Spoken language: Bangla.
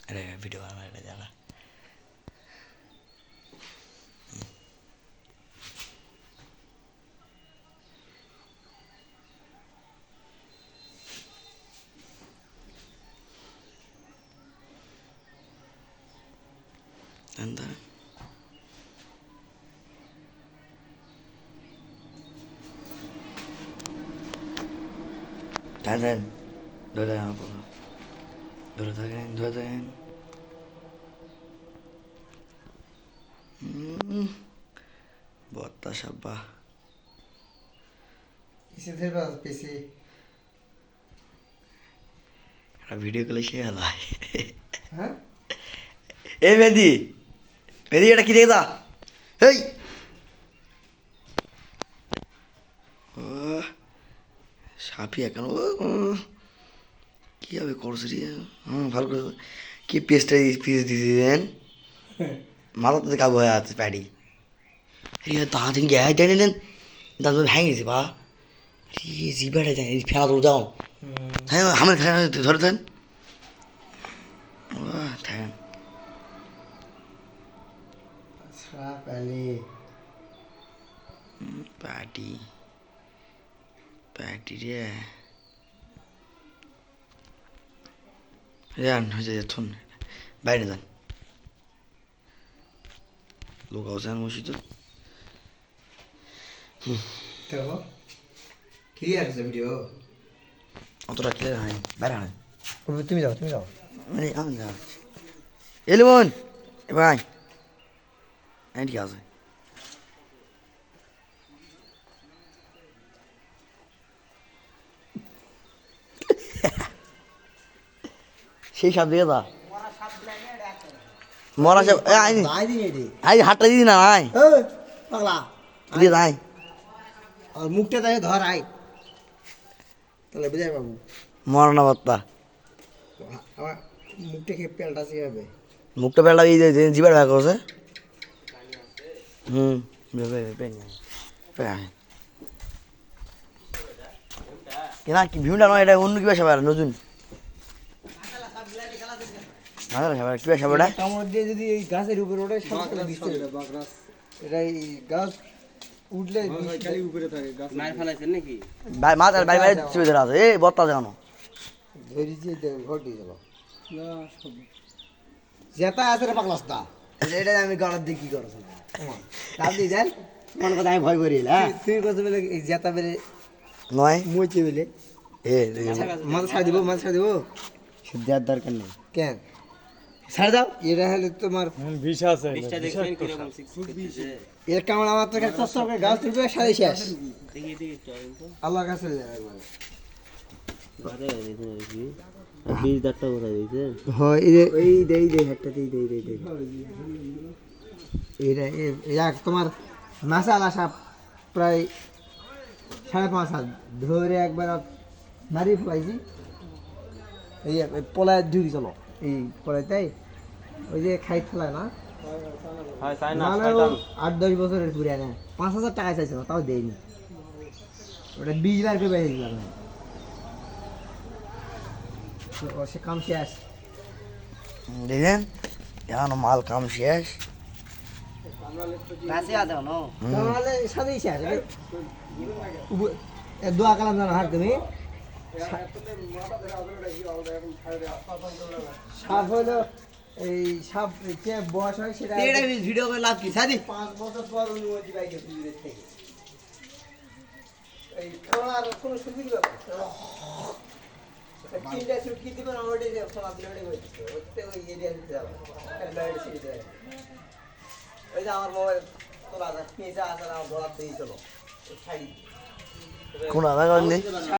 अरे वीडियो बना जाना अंदर Tangan, dua apa? Dua tangan. Bota sabah. इसे थे बस पीसी वीडियो कॉल से हला हाँ ए मेहंदी मेहंदी এটা কি দেখদা এই সাপিয়া কেন কি হবে করছিস ভালো করে কি পেস্টটা পিস দিয়েছেন মাথা তো কাবু হয়ে আছে প্যাডি এই দাঁত ভেঙে জানেন দাঁত ভেঙে গেছে বা জিবাটা যায় ফেলা তো যাও হ্যাঁ আমার ধরে দেন থাকেন अच्छा पहले প্যাটি প্যাটি রে যান হয়ে যাচ্ছুন বাইরে যান লোক আছেন মসজিদে देखो क्लियर है वीडियो অতটা ক্লিয়ার হয় বাইরে হয় तुम जाओ মানে আমি যাচ্ছি এলিমন এ ভাই ঠিক আছে সেই সাপ দিকে যা মরা সাপ আই হাতটা দিদি না আই पगला দিয়ে যাই और मुक्टे तो धर आई তাহলে বুঝাই বাবু মরা না বাত্তা আমার মুখটা খেয়ে পেলটা শিখাবে মুখটা বেলা জিবার ব্যাগ করছে না কি ভিউটা নয় এটা অন্য কি বাসা নতুন কি বাসা এটা কামড় দিয়ে যদি এই গাছের উপরে ওঠে সামনে দিচ্ছে এটা এই গাছ উঠলে উপরে থাকে গাছ মার ফেলাইছেন নাকি ভাই মাছ আর ভাই ভাই চেপে ধরে আছে এই বত্তা জানো ধরেছি ঘর দিয়ে গেল যেটা আছে রে পাগলাস্তা এটা আমি গলার দিয়ে কি করছ কাল দিয়ে যান মন কথা আমি ভয় করি হ্যাঁ তুই কত বলে এই যেটা বেলে নয় মুইছে বলে এ মাছ ছাড় দিব দেওয়ার দরকার নেই কেন ছাড় দাও এটা হলে তোমার বিষ আছে বিষটা দেখবেন কিরকম এর কামড় আমার তো কাছে সব গাছ তুলবে সাড়ে শেষ দেখি একটু আল্লাহর কাছে যায় একবার বীজ দাঁতটা কোথায় দিয়েছে হয় এই দেই হাতটাতেই দেই এটা তোমার মাসালা সাপ প্রায় 5.5 হাত ধরে একবার নারী ফেলাইছি এই পলায় ঢুকি চলো এই পলাইতাই ওই যে খাই ফেলায় না হয় তাই না 8-10 বছরের পুরে না 5,000 টাকা চাইছিল তাও দেয়নি ওটা 20 বার করে বেঁচে দিলাম সে কাম শেষ দেখেন এখন মাল কাম শেষ কাছে আছে না তাহলে সাথেই শেষ দোয়া কালাম জানো হার তুমি সাপ হলো এই সাপ যে বয়স হয় সেটা ভিডিও করে লাভ কি সাদি 5 বছর পর অনুমতি পাইছে পৃথিবীর থেকে এই খাওয়ার কোনো সুবিধা তিনটা সুটকি দিবেন ওইটা যে ফোন আপনি ওইটা কইতে ওই এরিয়া দিতে যাবে লাইট সিটি দেয় ওই যে আমার মোবাইল তোলা যায় পেঁচা আছে আমার ধরাতে চলো ছাড়ি কোন আধা